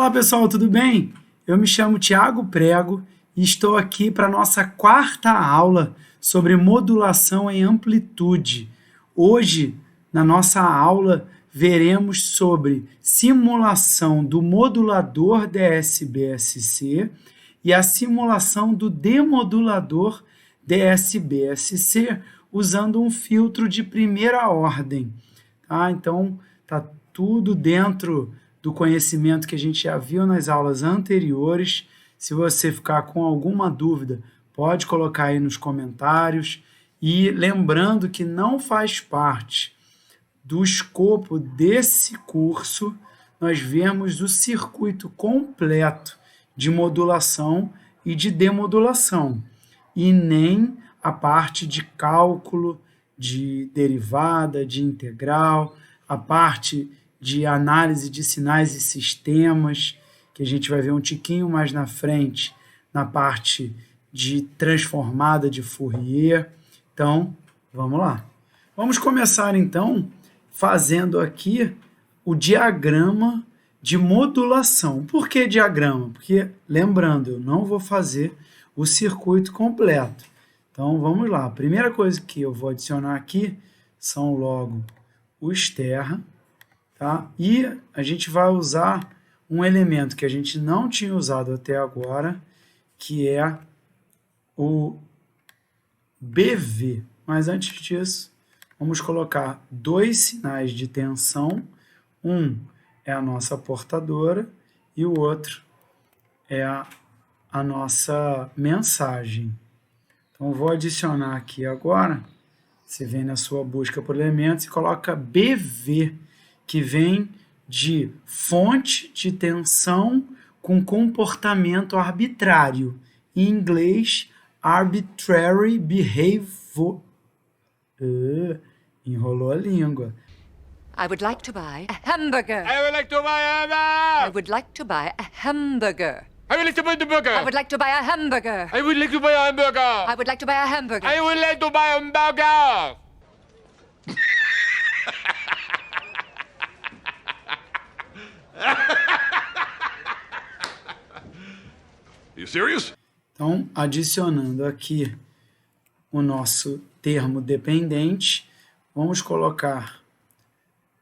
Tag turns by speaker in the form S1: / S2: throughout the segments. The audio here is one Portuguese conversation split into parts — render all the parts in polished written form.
S1: Fala pessoal, tudo bem? Eu me chamo Thiago Prego e estou aqui para a nossa quarta aula sobre modulação em amplitude. Hoje, na nossa aula, veremos sobre simulação do modulador DSB-SC e a simulação do demodulador DSB-SC usando um filtro de primeira ordem. Tá? Então, tá tudo dentro do conhecimento que a gente já viu nas aulas anteriores. Se você ficar com alguma dúvida, pode colocar aí nos comentários. E lembrando que não faz parte do escopo desse curso nós vermos o circuito completo de modulação e de demodulação, e nem a parte de cálculo, de derivada, de integral, a parte de análise de sinais e sistemas, que a gente vai ver um tiquinho mais na frente, na parte de transformada de Fourier. Então, vamos lá. Vamos começar, então, fazendo aqui o diagrama de modulação. Por que diagrama? Porque, lembrando, eu não vou fazer o circuito completo. Então, vamos lá. A primeira coisa que eu vou adicionar aqui são logo os terra. Tá? E a gente vai usar um elemento que a gente não tinha usado até agora, que é o BV. Mas antes disso, vamos colocar dois sinais de tensão. Um é a nossa portadora e o outro é a nossa mensagem. Então, vou adicionar aqui agora, você vem na sua busca por elementos e coloca BV, que vem de fonte de tensão com comportamento arbitrário. Em inglês, arbitrary behavior. Enrolou a língua.
S2: I would like to buy a hamburger.
S3: I would like to buy a hamburger.
S2: I would like to buy a hamburger.
S3: I would like to buy the burger.
S2: I would like to buy a hamburger.
S3: I would like to buy a hamburger.
S2: I would like to buy a hamburger.
S3: I would like to buy a hamburger. You serious?
S1: Então, adicionando aqui o nosso termo dependente, vamos colocar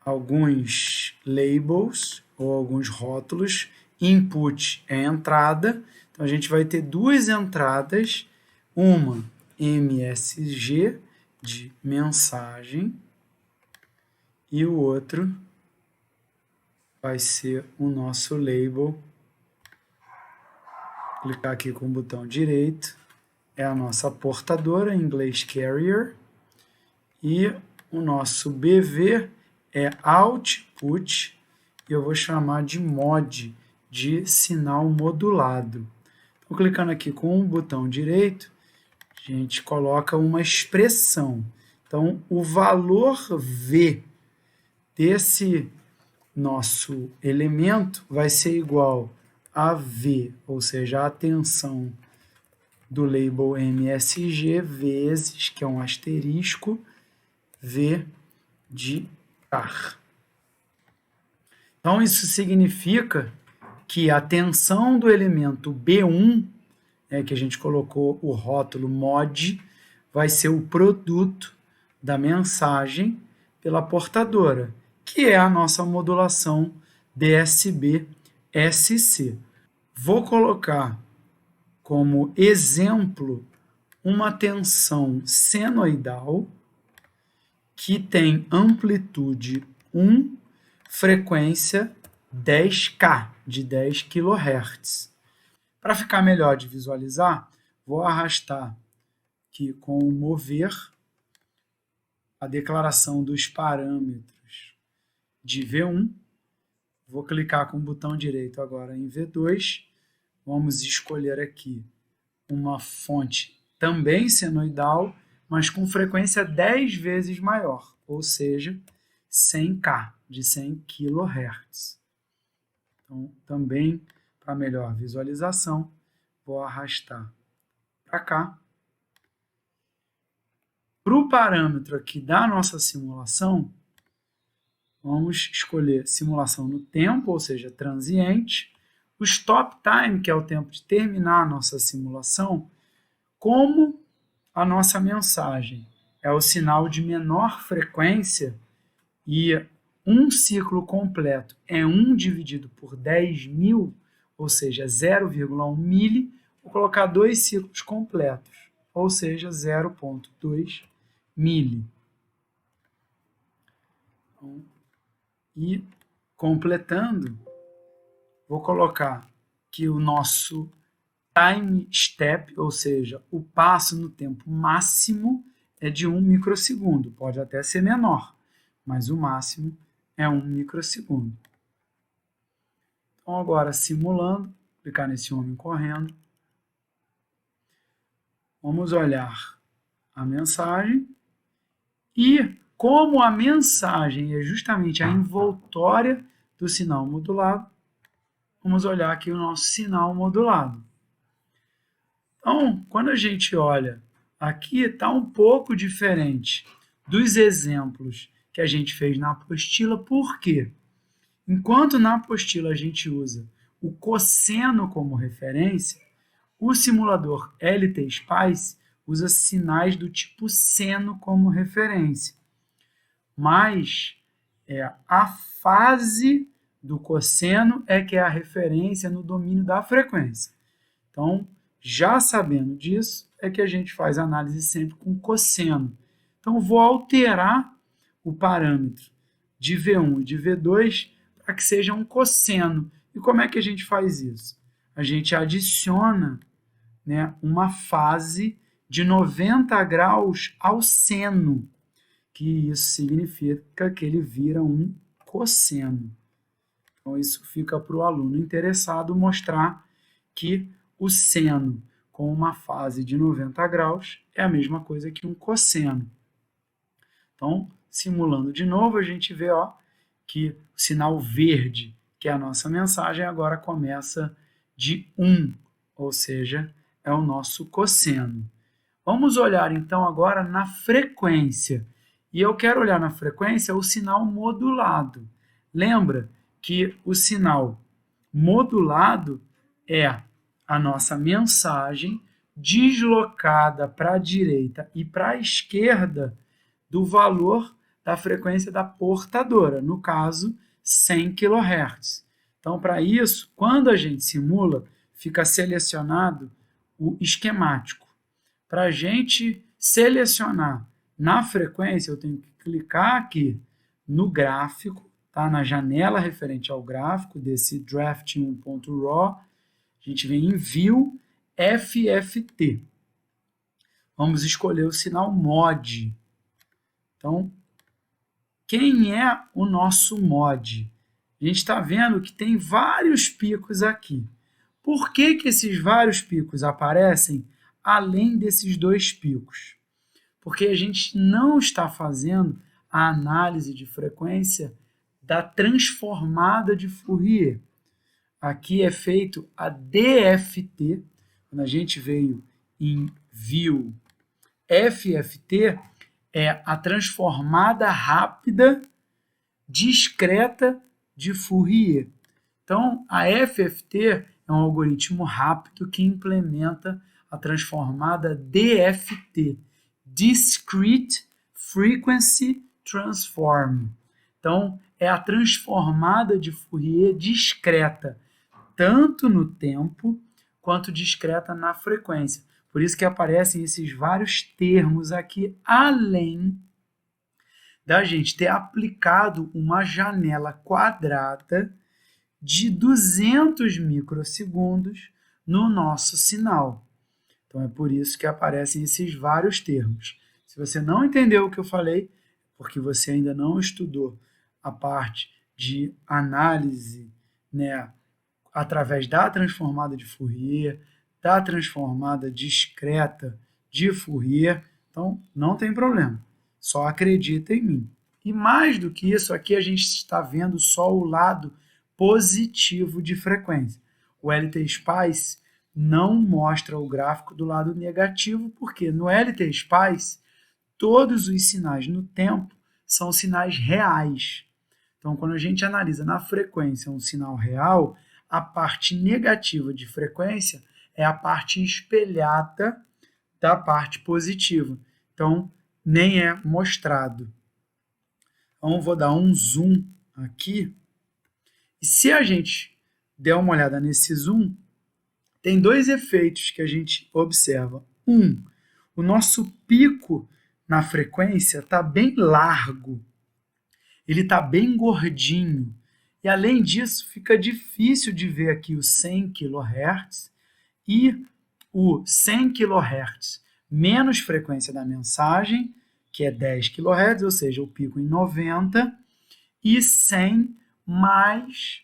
S1: alguns labels ou alguns rótulos. Input é entrada, então a gente vai ter duas entradas, uma MSG de mensagem e o outro vai ser o nosso label. Clicar aqui com o botão direito, é a nossa portadora, em inglês carrier, e o nosso BV é output, e eu vou chamar de mod, de sinal modulado. Então, clicando aqui com o botão direito, a gente coloca uma expressão. Então, o valor V desse nosso elemento vai ser igual a V, ou seja, a tensão do label MSG vezes, que é um asterisco, V de car. Então, isso significa que a tensão do elemento B1, que a gente colocou o rótulo mod, vai ser o produto da mensagem pela portadora, que é a nossa modulação DSB-SC. Vou colocar como exemplo uma tensão senoidal que tem amplitude 1, frequência 10K, de 10 kHz. Para ficar melhor de visualizar, vou arrastar aqui com o mover a declaração dos parâmetros de V1. Vou clicar com o botão direito agora em V2. Vamos escolher aqui uma fonte também senoidal, mas com frequência 10 vezes maior, ou seja, 100K, de 100 kHz. Então, também, para melhor visualização, vou arrastar para cá. Para o parâmetro aqui da nossa simulação, vamos escolher simulação no tempo, ou seja, transiente. o stop time, que é o tempo de terminar a nossa simulação, como a nossa mensagem é o sinal de menor frequência e um ciclo completo é 1 dividido por 10.000, ou seja, 0,1 mili, vou colocar 2 ciclos completos, ou seja, 0,2 mili. E completando, vou colocar que o nosso time step, ou seja, o passo no tempo máximo, é de 1 microsegundo. Pode até ser menor, mas o máximo é 1 microsegundo. Então, agora, simulando, clicar nesse homem correndo, vamos olhar a mensagem e, como a mensagem é justamente a envoltória do sinal modulado, vamos olhar aqui o nosso sinal modulado. Então, quando a gente olha aqui, está um pouco diferente dos exemplos que a gente fez na apostila. Por quê? Enquanto na apostila a gente usa o cosseno como referência, o simulador LT-SPICE usa sinais do tipo seno como referência. Mas a fase do cosseno é que é a referência no domínio da frequência. Então, já sabendo disso, é que a gente faz análise sempre com cosseno. Então, vou alterar o parâmetro de V1 e de V2 para que seja um cosseno. E como é que a gente faz isso? A gente adiciona, né, uma fase de 90 graus ao seno, que isso significa que ele vira um cosseno. Então, isso fica para o aluno interessado mostrar que o seno com uma fase de 90 graus é a mesma coisa que um cosseno. Então, simulando de novo, a gente vê que o sinal verde, que é a nossa mensagem, agora começa de 1, ou seja, é o nosso cosseno. Vamos olhar então agora na frequência. E eu quero olhar na frequência o sinal modulado. Lembra que o sinal modulado é a nossa mensagem deslocada para a direita e para a esquerda do valor da frequência da portadora, no caso, 100 kHz. Então, para isso, quando a gente simula, fica selecionado o esquemático. Para a gente selecionar na frequência, eu tenho que clicar aqui no gráfico, tá? Na janela referente ao gráfico desse draft1.raw, a gente vem em View FFT. Vamos escolher o sinal mod. Então, quem é o nosso mod? A gente está vendo que tem vários picos aqui. Por que que esses vários picos aparecem além desses 2 picos? Porque a gente não está fazendo a análise de frequência da transformada de Fourier. Aqui é feito a DFT, quando a gente veio em View FFT, é a transformada rápida discreta de Fourier. Então, a FFT é um algoritmo rápido que implementa a transformada DFT, Discrete Frequency Transform. Então, é a transformada de Fourier discreta, tanto no tempo quanto discreta na frequência. Por isso que aparecem esses vários termos aqui, além da gente ter aplicado uma janela quadrada de 200 microsegundos no nosso sinal. Então, é por isso que aparecem esses vários termos. Se você não entendeu o que eu falei, porque você ainda não estudou a parte de análise, né, através da transformada de Fourier, da transformada discreta de Fourier, então não tem problema, só acredita em mim. E mais do que isso, aqui a gente está vendo só o lado positivo de frequência. O LT-SPICE não mostra o gráfico do lado negativo, porque no LT-SPICE todos os sinais no tempo são sinais reais. Então, quando a gente analisa na frequência um sinal real, a parte negativa de frequência é a parte espelhada da parte positiva. Então, nem é mostrado. Então, vou dar um zoom aqui. E se a gente der uma olhada nesse zoom, tem dois efeitos que a gente observa. O nosso pico na frequência está bem largo. Ele está bem gordinho. E, além disso, fica difícil de ver aqui o 100 kHz e o 100 kHz menos frequência da mensagem, que é 10 kHz, ou seja, o pico em 90, e 100 mais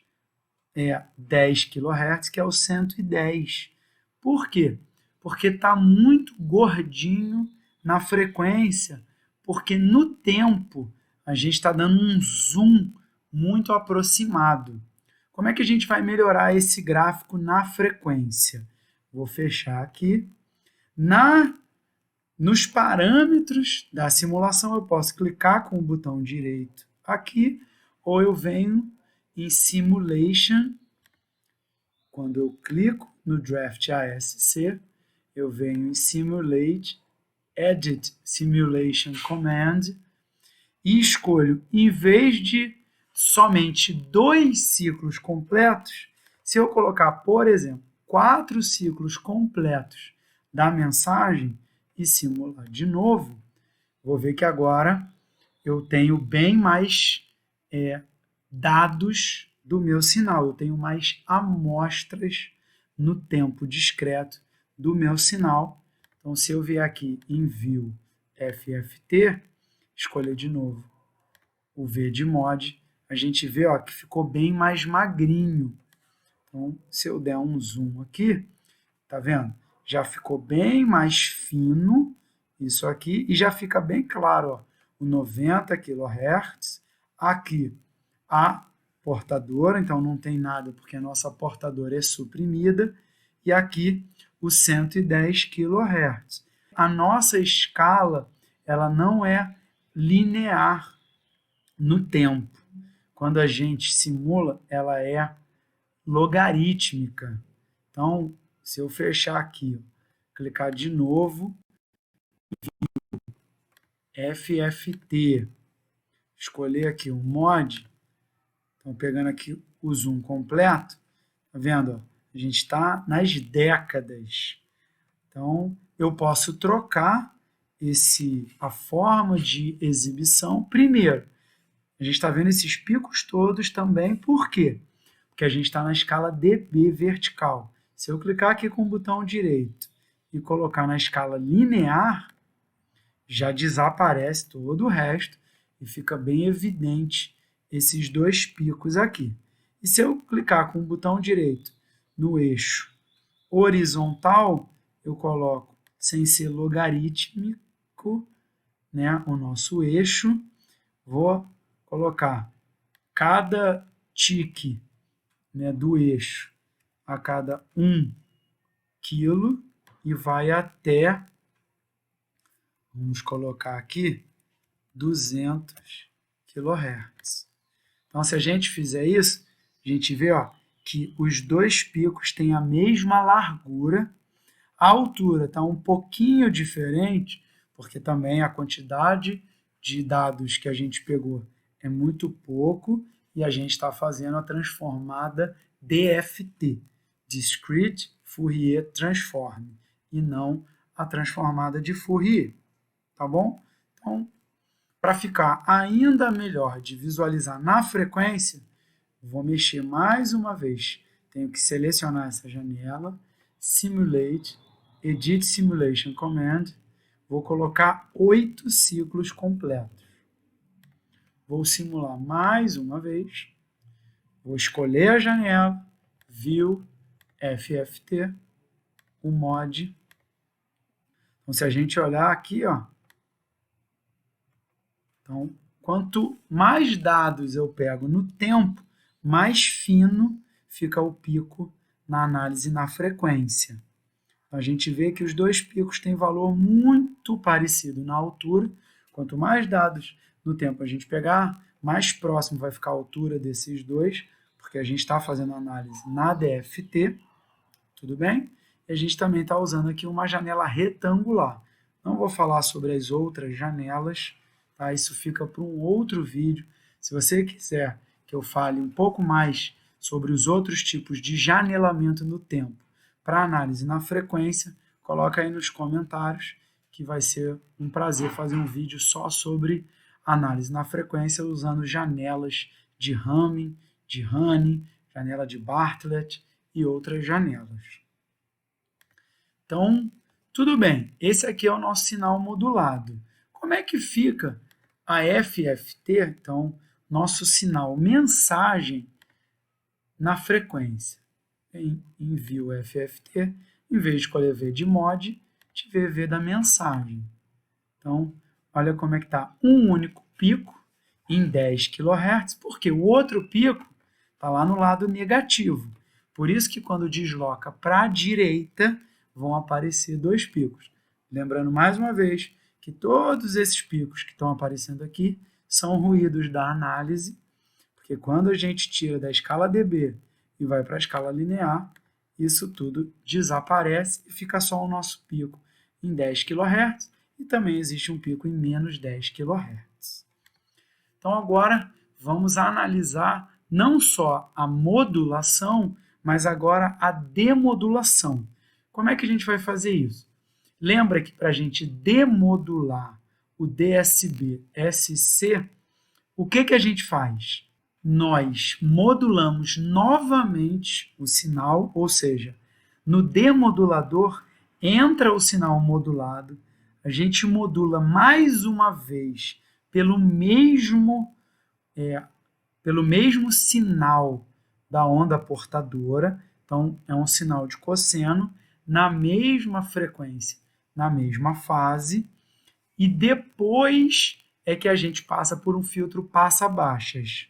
S1: 10 kHz, que é o 110. Por quê? Porque está muito gordinho na frequência, porque no tempo a gente está dando um zoom muito aproximado. Como é que a gente vai melhorar esse gráfico na frequência? Vou fechar aqui. Nos parâmetros da simulação, eu posso clicar com o botão direito aqui, ou eu venho em Simulation. Quando eu clico no Draft ASC, eu venho em Simulate, Edit Simulation Command, e escolho, em vez de somente 2 ciclos completos, se eu colocar, por exemplo, 4 ciclos completos da mensagem e simular de novo, vou ver que agora eu tenho bem mais dados do meu sinal, eu tenho mais amostras no tempo discreto do meu sinal. Então, se eu vier aqui em View FFT, escolher de novo o V de mod, a gente vê que ficou bem mais magrinho. Então, se eu der um zoom aqui, tá vendo? Já ficou bem mais fino isso aqui e já fica bem claro, o 90 kHz, aqui a portadora, então não tem nada porque a nossa portadora é suprimida, e aqui o 110 kHz. A nossa escala, ela não é linear no tempo. Quando a gente simula, ela é logarítmica. Então, se eu fechar aqui, clicar de novo, FFT, escolher aqui o mod, então pegando aqui o zoom completo, tá vendo? A gente está nas décadas. Então, eu posso trocar a forma de exibição. Primeiro, a gente está vendo esses picos todos também. Por quê? Porque a gente está na escala dB vertical. Se eu clicar aqui com o botão direito e colocar na escala linear, já desaparece todo o resto e fica bem evidente esses 2 picos aqui. E se eu clicar com o botão direito no eixo horizontal, eu coloco, sem ser logarítmico, o nosso eixo, vou colocar cada tique do eixo a cada 1 quilo e vai até, vamos colocar aqui, 200 kHz. Então, se a gente fizer isso, a gente vê que os 2 picos têm a mesma largura. A altura está um pouquinho diferente, porque também a quantidade de dados que a gente pegou é muito pouco, e a gente está fazendo a transformada DFT, Discrete Fourier Transform, e não a transformada de Fourier, tá bom? Então, para ficar ainda melhor de visualizar na frequência, vou mexer mais uma vez. Tenho que selecionar essa janela, Simulate, Edit Simulation Command, vou colocar 8 ciclos completos. Vou simular mais uma vez, vou escolher a janela, View, FFT, o mod. Então, se a gente olhar aqui, então, quanto mais dados eu pego no tempo, mais fino fica o pico na análise na frequência. Então, a gente vê que os 2 picos têm valor muito parecido na altura. Quanto mais dados no tempo a gente pegar, mais próximo vai ficar a altura desses 2, porque porque a gente está fazendo análise na DFT, tudo bem? E a gente também está usando aqui uma janela retangular. Não vou falar sobre as outras janelas, tá? Isso fica para um outro vídeo. Se você quiser que eu fale um pouco mais sobre os outros tipos de janelamento no tempo para análise na frequência, coloca aí nos comentários, que vai ser um prazer fazer um vídeo só sobre análise na frequência usando janelas de Hamming, de Honey, janela de Bartlett e outras janelas. Então, tudo bem, esse aqui é o nosso sinal modulado. Como é que fica a FFT, então, nosso sinal mensagem na frequência? Envio FFT, em vez de escolher V de mod, tive V da mensagem. Então, olha como é que está um único pico em 10 kHz, porque o outro pico está lá no lado negativo. Por isso que quando desloca para a direita, vão aparecer dois picos. Lembrando mais uma vez que todos esses picos que estão aparecendo aqui são ruídos da análise, porque quando a gente tira da escala dB e vai para a escala linear, isso tudo desaparece e fica só o nosso pico em 10 kHz e também existe um pico em menos 10 kHz. Então agora vamos analisar não só a modulação, mas agora a demodulação. Como é que a gente vai fazer isso? Lembra que para a gente demodular o DSB-SC, o que a gente faz? Nós modulamos novamente o sinal, ou seja, no demodulador entra o sinal modulado, a gente modula mais uma vez pelo mesmo sinal da onda portadora, então é um sinal de cosseno, na mesma frequência, na mesma fase, e depois é que a gente passa por um filtro passa-baixas.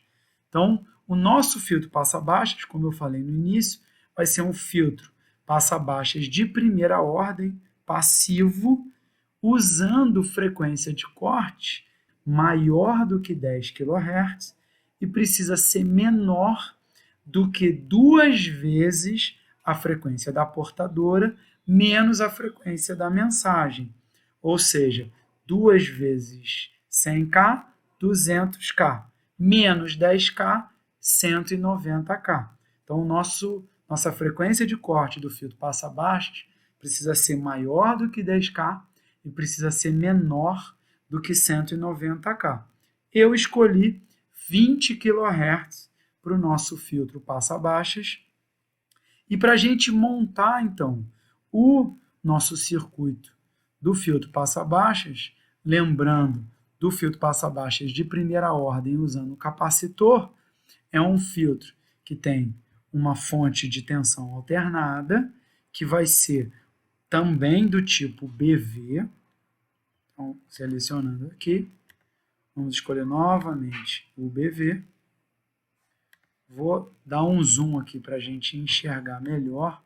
S1: Então, o nosso filtro passa-baixas, como eu falei no início, vai ser um filtro passa-baixas de primeira ordem, passivo, usando frequência de corte maior do que 10 kHz e precisa ser menor do que 2 vezes a frequência da portadora menos a frequência da mensagem. Ou seja, 2 vezes 100K, 200K, menos 10K, 190K. Então, nossa frequência de corte do filtro passa-baixas precisa ser maior do que 10K e precisa ser menor do que 190K. Eu escolhi 20 kHz para o nosso filtro passa-baixas. E para a gente montar, então, o nosso circuito do filtro passa-baixas, lembrando do filtro passa-baixas de primeira ordem usando o capacitor, é um filtro que tem uma fonte de tensão alternada, que vai ser também do tipo BV. Então, selecionando aqui, vamos escolher novamente o BV. Vou dar um zoom aqui para a gente enxergar melhor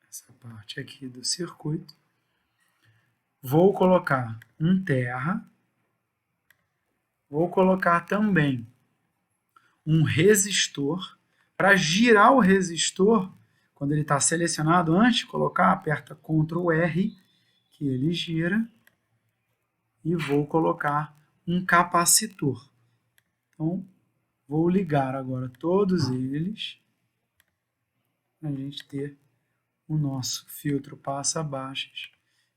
S1: essa parte aqui do circuito. Vou colocar um terra. Vou colocar também um resistor. Para girar o resistor, quando ele está selecionado, antes de colocar, aperta Ctrl R, que ele gira. E vou colocar um capacitor. Então, vou ligar agora todos eles para a gente ter o nosso filtro passa-baixas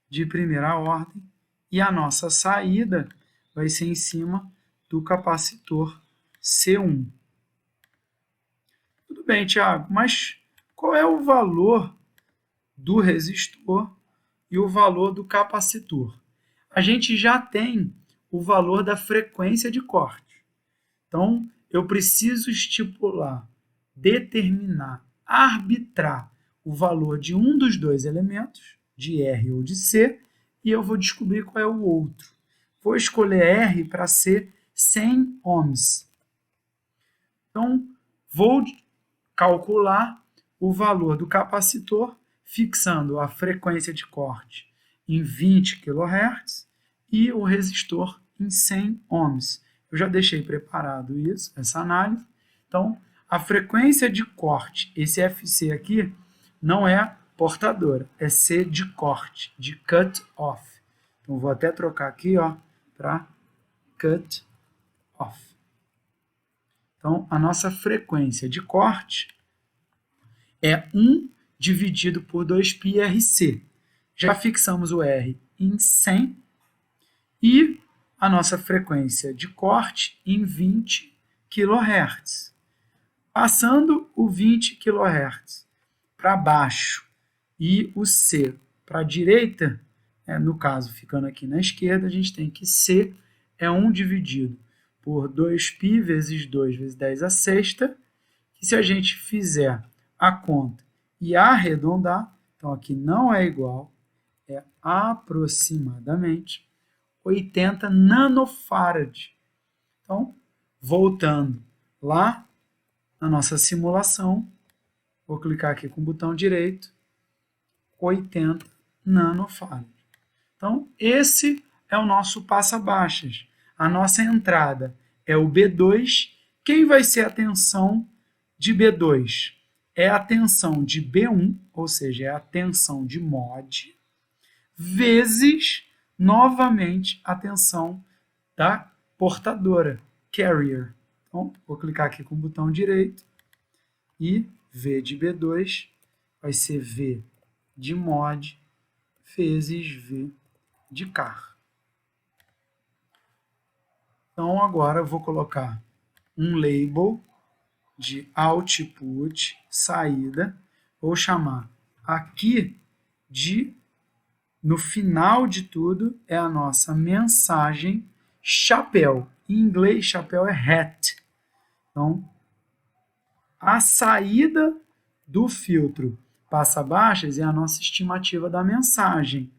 S1: de primeira ordem e a nossa saída vai ser em cima do capacitor C1. Tudo bem, Thiago, mas qual é o valor do resistor e o valor do capacitor? A gente já tem o valor da frequência de corte. Então, eu preciso estipular, determinar, arbitrar o valor de um dos dois elementos, de R ou de C, e eu vou descobrir qual é o outro. Vou escolher R para ser 100 ohms. Então, vou calcular o valor do capacitor, fixando a frequência de corte em 20 kHz e o resistor em 100 ohms. Eu já deixei preparado isso, essa análise. Então, a frequência de corte, esse FC aqui, não é portadora, é C de corte, de cut off. Então, vou até trocar aqui para cut off. Então, a nossa frequência de corte é 1 dividido por 2πRC. Já fixamos o R em 100 e a nossa frequência de corte em 20 kHz. Passando o 20 kHz para baixo e o C para a direita, no caso, ficando aqui na esquerda, a gente tem que C é 1 dividido por 2π vezes 2 vezes 10 a sexta, que se a gente fizer a conta e arredondar, então aqui não é igual, é aproximadamente 80 nanofarad. Então, voltando lá na nossa simulação, vou clicar aqui com o botão direito, 80 nanofarad. Então, esse é o nosso passa-baixas. A nossa entrada é o B2. Quem vai ser a tensão de B2? É a tensão de B1, ou seja, é a tensão de mod, vezes, novamente, a tensão da portadora, carrier. Então, vou clicar aqui com o botão direito e V de B2 vai ser V de mod vezes V de car. Então, agora eu vou colocar um label de output, saída, vou chamar aqui de, no final de tudo, é a nossa mensagem chapéu. Em inglês, chapéu é hat. Então, a saída do filtro passa-baixas é a nossa estimativa da mensagem.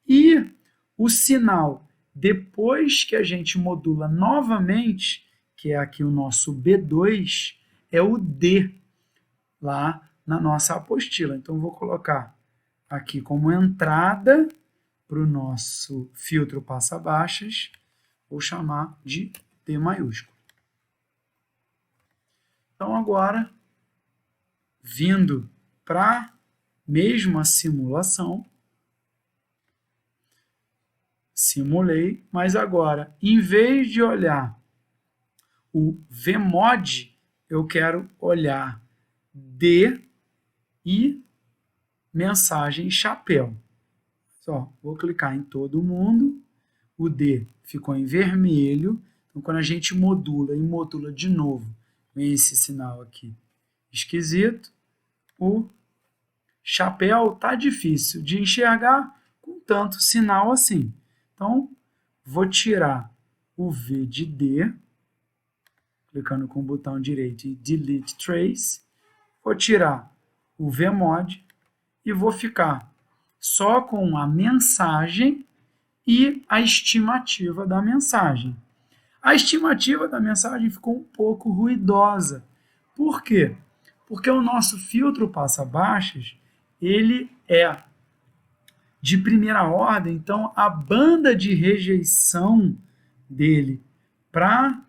S1: E o sinal, depois que a gente modula novamente, que é aqui o nosso B2, é o D, lá na nossa apostila. Então, vou colocar aqui como entrada para o nosso filtro passa-baixas, vou chamar de D maiúsculo. Então, agora, vindo para a mesma simulação, simulei, mas agora, em vez de olhar o Vmod, eu quero olhar D e mensagem chapéu. Só, vou clicar em todo mundo, o D ficou em vermelho, então quando a gente modula e modula de novo, vem esse sinal aqui esquisito, o chapéu está difícil de enxergar com tanto sinal assim. Então, vou tirar o V de D, clicando com o botão direito e Delete Trace, vou tirar o Vmod e vou ficar só com a mensagem e a estimativa da mensagem. A estimativa da mensagem ficou um pouco ruidosa. Por quê? Porque o nosso filtro passa-baixas, ele é de primeira ordem, então a banda de rejeição dele para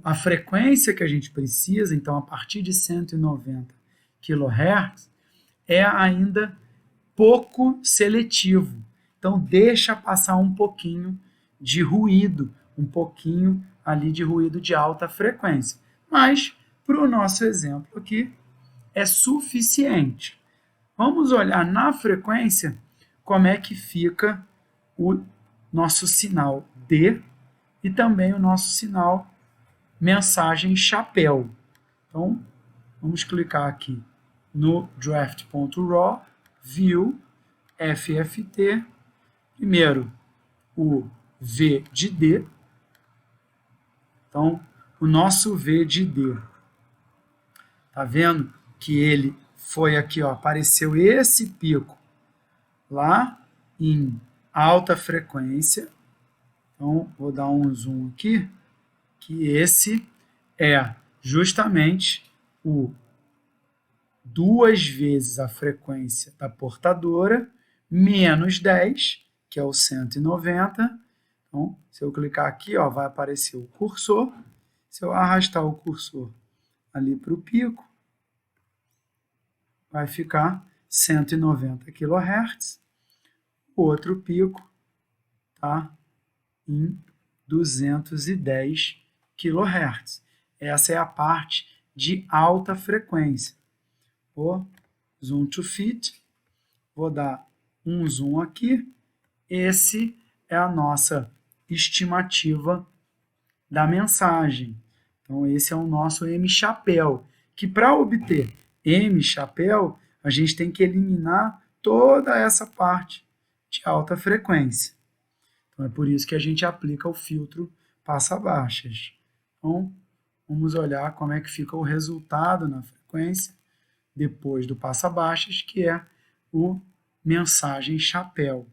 S1: a frequência que a gente precisa, então a partir de 190 kHz, é ainda pouco seletivo. Então deixa passar um pouquinho de ruído, um pouquinho ali de ruído de alta frequência. Mas, para o nosso exemplo aqui, é suficiente. Vamos olhar na frequência como é que fica o nosso sinal D e também o nosso sinal mensagem chapéu. Então, vamos clicar aqui no draft.raw, view, FFT, primeiro o V de D. Então, o nosso V de D, tá vendo que ele foi aqui, apareceu esse pico lá em alta frequência. Então, vou dar um zoom aqui, que esse é justamente o 2 vezes a frequência da portadora, menos 10, que é o 190, Então, se eu clicar aqui, ó, vai aparecer o cursor. Se eu arrastar o cursor ali para o pico, vai ficar 190 kHz. O outro pico está em 210 kHz. Essa é a parte de alta frequência. Vou zoom to fit, vou dar um zoom aqui. Esse é a nossa estimativa da mensagem. Então, esse é o nosso M-chapéu, que para obter M-chapéu, a gente tem que eliminar toda essa parte de alta frequência. Então, é por isso que a gente aplica o filtro passa-baixas. Então, vamos olhar como é que fica o resultado na frequência depois do passa-baixas, que é o mensagem chapéu,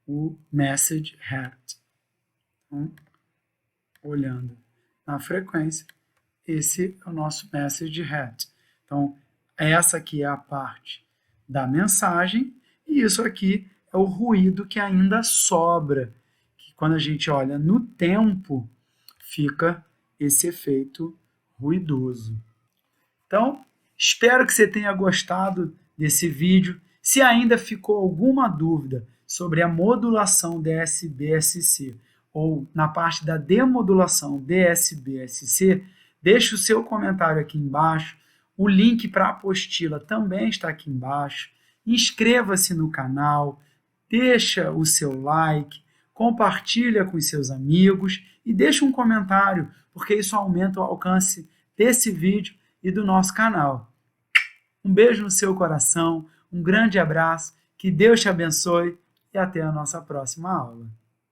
S1: o message hat. Então, olhando na frequência, esse é o nosso message hat. Então, essa aqui é a parte da mensagem e isso aqui é o ruído que ainda sobra, que quando a gente olha no tempo, fica esse efeito ruidoso. Então, espero que você tenha gostado desse vídeo. Se ainda ficou alguma dúvida sobre a modulação DSB-SC ou na parte da demodulação DSB-SC, deixe o seu comentário aqui embaixo. O link para a apostila também está aqui embaixo. Inscreva-se no canal, deixa o seu like, compartilha com seus amigos e deixa um comentário, porque isso aumenta o alcance desse vídeo e do nosso canal. Um beijo no seu coração, um grande abraço, que Deus te abençoe e até a nossa próxima aula.